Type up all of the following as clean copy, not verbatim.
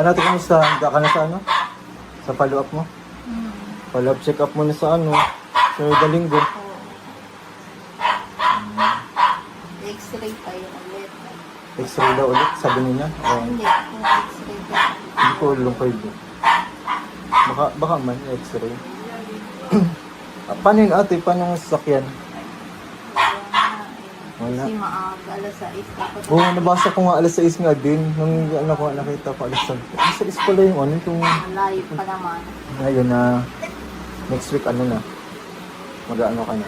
Ano natin kamusta? Handa ka na sa ano? Sa follow-up mo? Hmm. Follow-up check-up mo na sa ano? Sa linggo. Oo. X-ray pa yun ulit. X-ray daw ulit, sabi niya. Hindi, kung X-ray pa. Hindi ko alam kayo. Baka man, X-ray. Paano yun ate? Paano yung sasakyan? Wala. Kasi maaga, alas 6 dapat. Oo, nabasa ko nga alas 6 nga din. Nung ano ko, nakita ko alas 6. Alas 6 pala yung ano, yung Malayo pa naman. ngayon na next week ano na. Mag-ano ka na.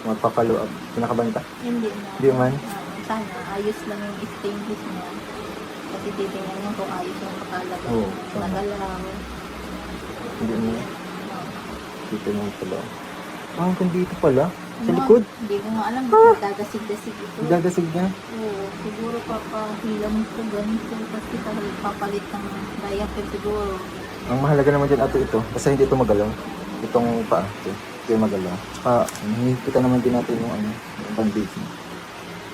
Magpa-follow up. Pinakabanta. Hindi na. Hindi man. Sana, ayos lang yung stainless niya. Kasi titingnan niya kung ayos yung pakalagay. Oo, sana. Nagalaw. Hindi mo. Dito mo pala. Ah, hanggang dito pala. Sa likod. Hindi ko nga alam. Dagasig-dasig ito. Dagasig niya. Oo, siguro papahilam ko ganito. Kasi papalit ng diaper siguro. Ang mahalaga naman dyan ate ito. Basta hindi ito magalaw. Itong paa. Ito. Ito yung magalaw. Tsaka, kita naman din natin yung ano. Yung bandage niya.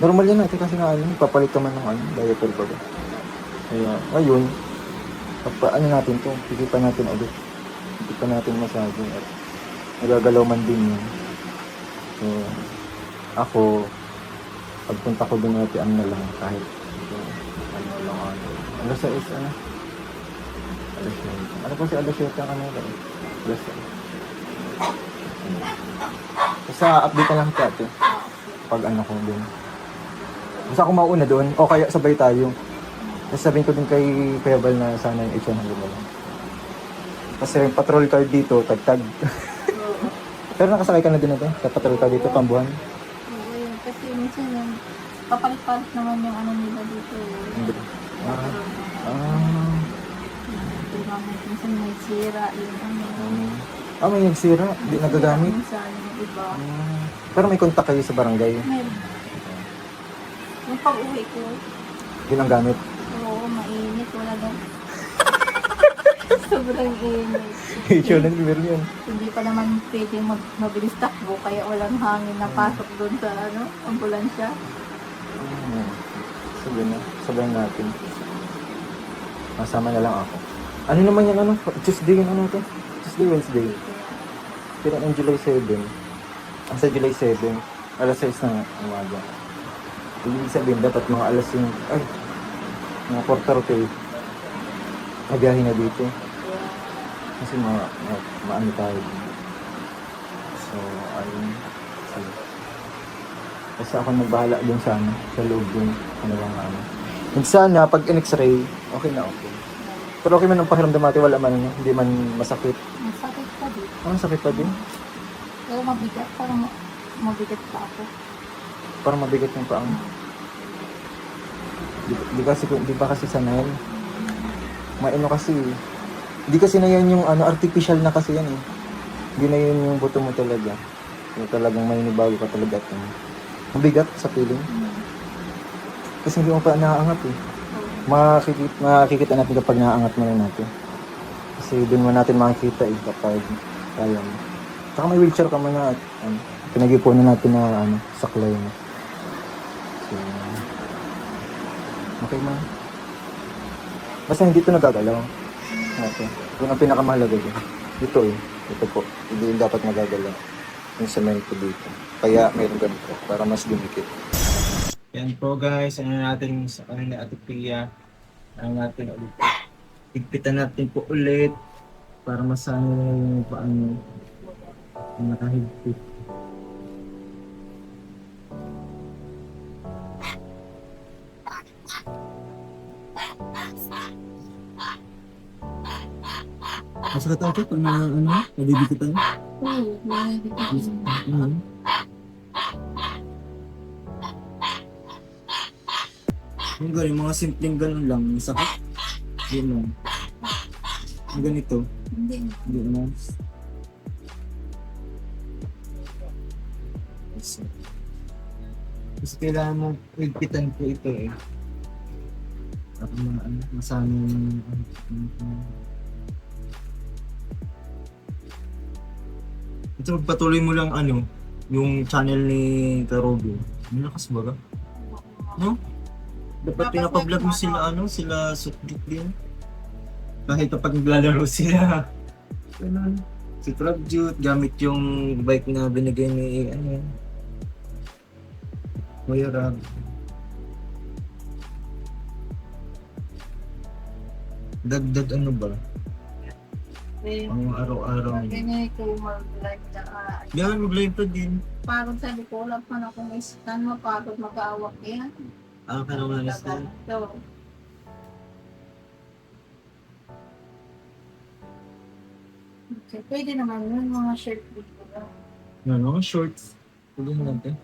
Normal yan natin kasi nga ano. Papalit ka man ng ano. Diaper ba ba? Kaya, ayun. Ano natin to. Pigipan natin ulit. Pigipan natin masyado. At nagagalaw man din yun. So, ako, pagpunta ko doon natin, ano na lang, kahit, ano lang, alas 6, ano? Alas 6. Ano po si alas 7 ang kanila? Alas 6. Basta update na lang kita, ate. Pag ano ko doon. Basta ako mauna doon, o kaya sabay tayo. Tapos sabihin ko din kay Kuya Bal na sana yung H100 na lang. Kasi yung patrol car dito, tagtag. Pero nakasakay ka na din ito? Sa patrol car dito, Pambuhan? Oo, yun. Kasi minsan yung papalit-palit naman yung ano nila dito. Hindi. Ah. Minsan may sira yung ano. May nagsira. Hindi nagagamit. Minsan yung iba. Pero may kontak kayo sa barangay. Meron. Yung pag-uwi ko, Yun ang gamit. oo, mainit. Wala daw. Sobrang init. Issue lang, meron yun. Hindi pa naman pwede mabilis takbo kaya walang hangin na pasok doon sa ano, ambulansya. Sabi na. Sabihin natin. Masama na lang ako. Ano naman yan, ano? Tuesday yun, ano ito? Tuesday, Wednesday. Pero ang July 7. Sa July 7, alas 6 na umaga. Ibig sabihin, dapat mga alas yung, mga 4:30. Mabiyahin na dito. Kasi maano tayo. So, ayun. Kasi ako nagbahala dun sa ano, sa loob dun. Ano bang ano. And sana, pag in-x-ray, okay na okay. Pero okay man ang pakiramdam natin, wala man, hindi man masakit. Masakit pa din. Masakit pa din. Pero mabigat, parang mabigat pa ako. Parang mabigat yung paang. Di ba kasi sanay? Maino kasi. Hindi kasi na yan yung ano, artificial na kasi yan eh. Hindi na yun yung buto mo talaga. Yung talagang maninibago ka talaga at mabigat sa feeling. Kasi hindi mo pa naaangat eh. Makikita natin kapag naaangat mo na natin. Kasi doon mo natin makikita eh kapag kaya mo. Saka may wheelchair ka man na at pinag-ipunan natin na saklay mo. So, okay man. Basta hindi ito nagagalaw. Okay. Yun ang pinakamahalaga dyan. Dito eh. Ito po. Hindi yung dapat nagagalaw. Yung semento dito. Kaya mayroon ganito para mas dumikit. Yan po guys. Ano natin sa kanila Ate Pia. Ano natin ulit. Higpitan natin po ulit. Para masano yung paano. Yung nakahigpit. Masakit ako pag nadidikitan. Oo, mabigat. Yung ganun, mga simpleng ganun lang, sakit. Yun lang. Yung ganito, Hindi. hindi naman. Kasi kailangan mo higpitan po ito eh. Para masano yung ito, magpatuloy mo lang yung channel ni Karobo. Malakas ba ka? No? Dapat pinapablog mo sila sila Sukdik din. Kahit kapag naglalaro sila. Ganun. Si Prabjut, gamit yung bike na binigay ni, Kuya Rab. Dagdag ano ba? Eh, Ang araw-araw. ganyan ko mag-live na Gawin mag-live pa din. pagod sabi ko, wala pa na akong istan, mapagod mag-aawak yan. Ka naman So, okay, pwede naman yun, mga shirt video lang. Ano, shorts. Pwede mo natin.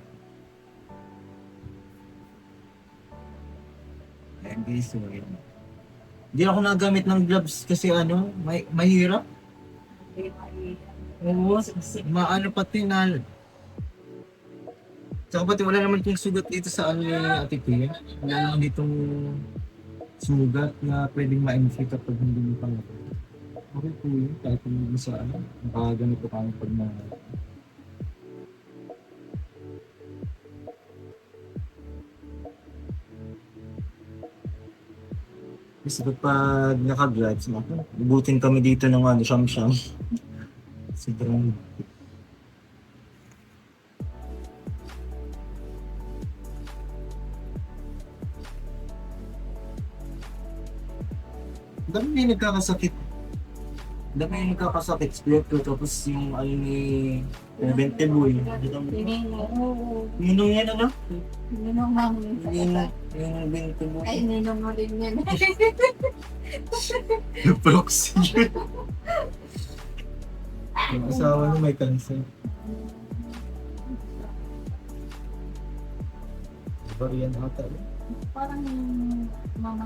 Ayan guys, so yun. Hindi ako nagamit ng gloves kasi mahirap. Hindi mahirap. Oo, maano pati na. Saka pati wala naman kong sugat dito sa ni Ate Pia. Wala naman ditong sugat na pwedeng ma-infect kapag hindi mo pang okay po yun, kahit hindi mo sa nakaganito kami pag na kasi kapag naka-gloves, bubutin kami dito ng siyam-siyam. Sobrang dami yung nagkakasakit. Dami yung nagkakasakit. Split ko tapos yung ni Benteboy. Ninong yan ano? Ninong namin sa kata. Yung Benteboy. Ay, ninong mo rin yan. Proxy yun. Yung asawa niya may cancer. Varian ata. Parang mama,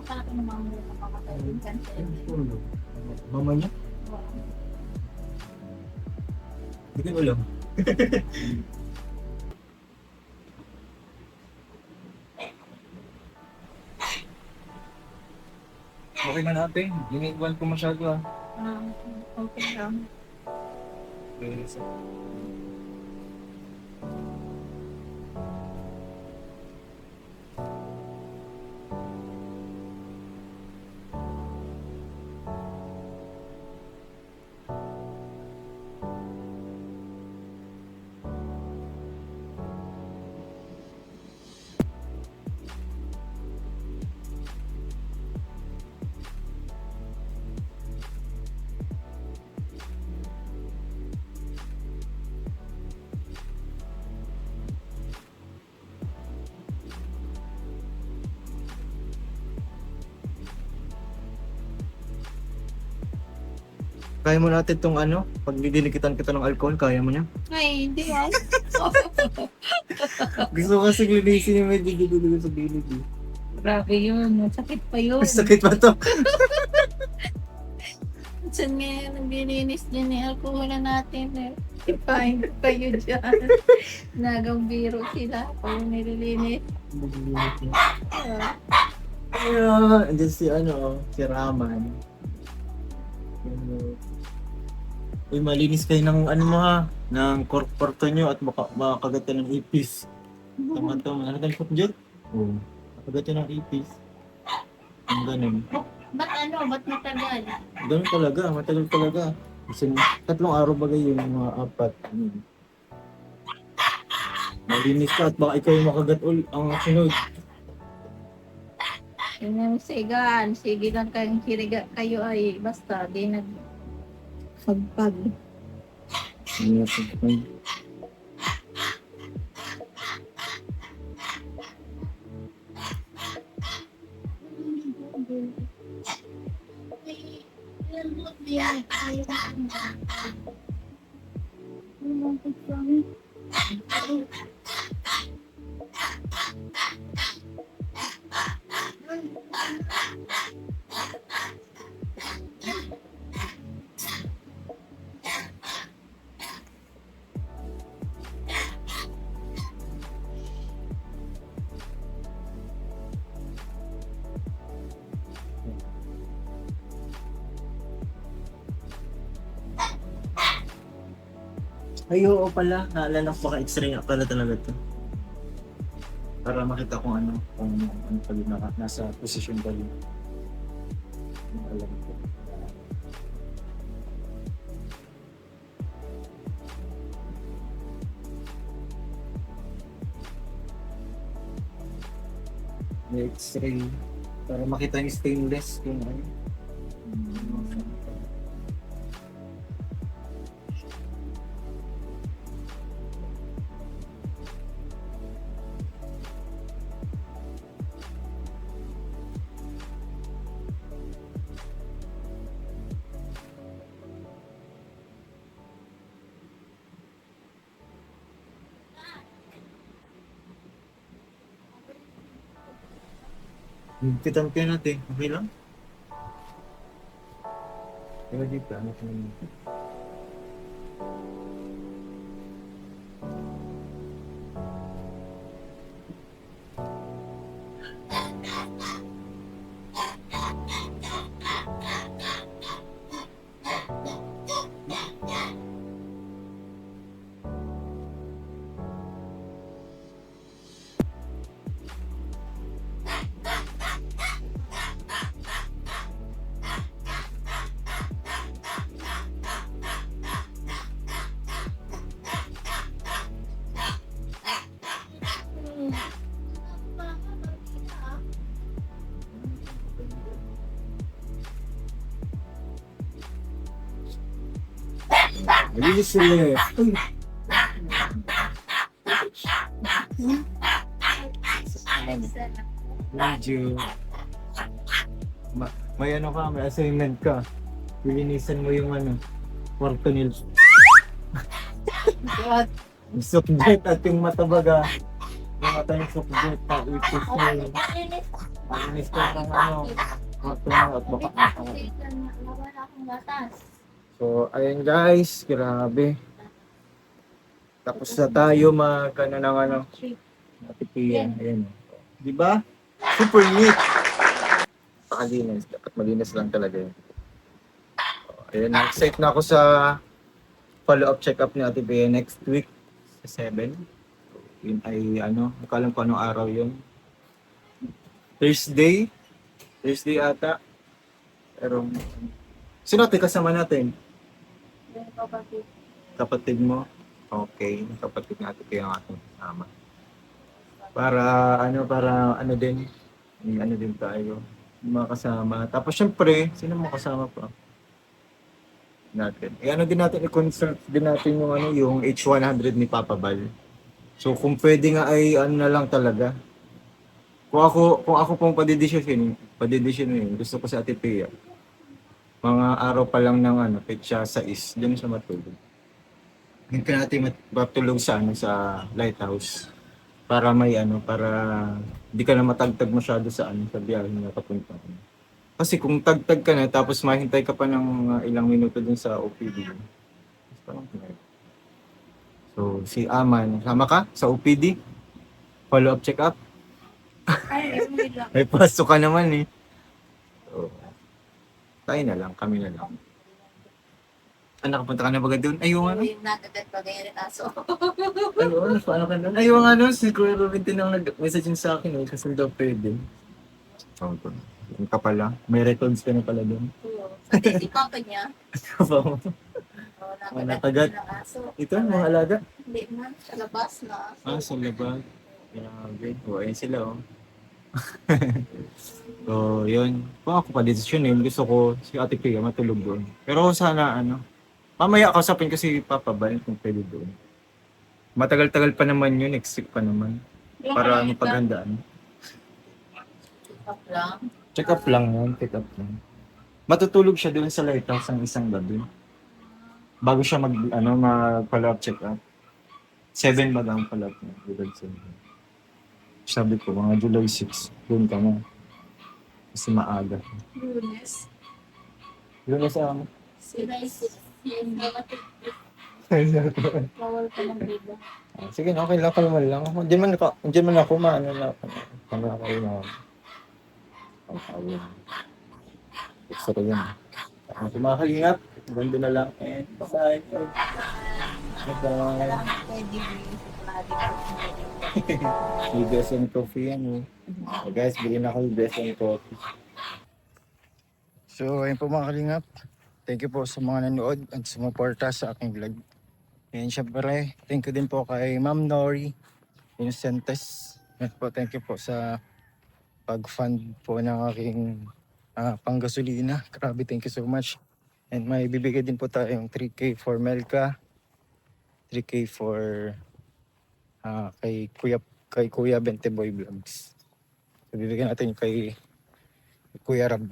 akala ko na mama na makamatay din cancer. Mama niya? Hindi ko alam. Okay na natin. Iniwan ko masyado Okay lang. Kaya mo natin itong pag didilikitan kita ng alcohol, kaya mo niya? Ay, hindi ah. Gusto ko kasi linisin yung medyo dulo sa gilid eh. Grabe yun. Sakit pa yun. Sakit ba to? Saan nga naglilinis dyan eh. Alcohol na natin eh. Ipahin ko kayo dyan. Nagang biro sila. Pag nililinis. Andyan si si Raman. Uy, malinis kayo ng ng kwarto nyo at makakagat ka ng ipis. Tama to, ano tayo po dyan? Oo. Makakagat ka ng ipis. Ang ganun. Ba't matagal? Ganun talaga, matagal talaga. Kasi 3 araw bagay yun, mga 4. Malinis ka at baka ikaw yung makagat ang sunod. Yun yung sigan. Sige lang kayong kiriga kayo ay basta di pagpag. Ay, oo pala. Naalala ko baka x-ray nga pala talaga to. Para makita kung ano pag nasa posisyon pa rin. Alam ko. May X-ray para makita yung stainless kung ano. Higpitan kayo natin. Okay lang? Kaya dito, ano ko naman. Malinis sila eh. Uy! Medyo... may ano ka, may assignment ka. Lilinisan mo yung ano, kwarto nila. Yung sukjet at yung matabaga. Yung mata yung sukjet na ipis mo yun. Malinis ka ng ano, kwarto mo at baka. Wala akong batas. So, ayun guys, grabe. Tapos na tayo ano ng ano, natipiyan. Ayan. Di ba? Super neat. Pakalinis. Dapat malinis lang talaga yun. So, ayun, excited na ako sa follow-up check-up ni Ate Bea next week sa 7. Yun ay ano, nakalam ko anong araw yun. Thursday ata. Pero, sino ate kasama natin? Yung kapatid. Kapatid mo? Okay, kapatid natin kayo ang ating kasama. Para ano din, may ano din tayo, yung mga kasama. Tapos syempre, sino mo kasama pa? Natin. Ano din natin, i-consult din natin yung ano, yung H100 ni Papa Bal. So kung pwede nga ay ano na lang talaga. Kung ako pong padidesisyonin, gusto ko sa Ate Pia. Mga araw pa lang ng ano, petsa 6, doon siya matulog. Hindi ka natin matulog sa ano, sa lighthouse. Para para hindi ka na matagtag masyado sa ano, sa biyahe na papunta. Kasi kung tagtag ka na, tapos mahintay ka pa ng ilang minuto dun sa OPD. Parang pinag- So, si Aman, sama ka sa OPD? Follow-up check-up? Ay, hindi lang. May pasok ka naman eh. So, tayo na lang, kami na lang. Nakapunta ka na ba doon? Ay, yung ano? Yung nagagat pa ganyan aso. Ano, paano ka doon? Ay, yung ano, si Kuya Robin din ang nag-message yun sa akin eh, kasi daw pwede. So, yung ka pala, may records ka na pala doon. Hindi, si papa niya. Oh, Nakagat. nagagat ng aso. Ito, mga alaga. Hindi man, sa labas na. Sa labas. Grabe. O, ayun sila oh. So, yun. Kung ako pa desisyonin, gusto ko si Ate Pia matulog doon. Pero sana mamaya kausapin kasi Papa Bal kung pwede doon. Matagal-tagal pa naman yun, next week pa naman. Para mapaghandaan. Up lang. Check up lang yun, check up lang. Matutulog siya doon sa lighthouse ng isang gabi. Bago siya mag-follow-up check up. 7 ba ang follow-up niya? July 7. Sabi ko, mga July 6, doon ka na. Kasi maaga. Lunes. Lunes ako. Sila isip. Yung kapatid. Bawal ka ng bida. Sige, okay lang, kalma lang. Diyan man ako, maano na ako. Hanggang ako yun ako. Gusto ko yun. Kumakalingap. Ganda na lang. And bye. Bye. Pwede May best and coffee yan. So guys, bilhin ako yung best and coffee. So, ayun po mga kalingap. Thank you po sa mga nanood at sumuporta sa aking vlog. And syempre, thank you din po kay Ma'am Nori Innocentes. At po, thank you po sa pag-fund po ng aking panggasolina. Grabe, thank you so much. And may bibigay din po tayong 3K for Melka, 3K for kay Kuya Benteboy Vlogs. So, bibigyan natin kay Kuya Rab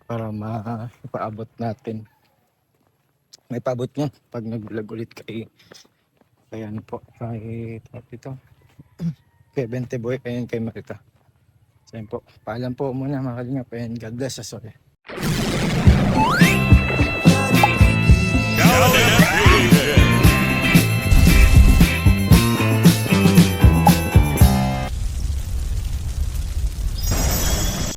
para mapaabot natin. May paabot niya pag nag-vlog ulit kay ano po, kay ito, kay Benteboy, kay Marita. So yun po, paalam po muna mga kalingap, and God bless us all.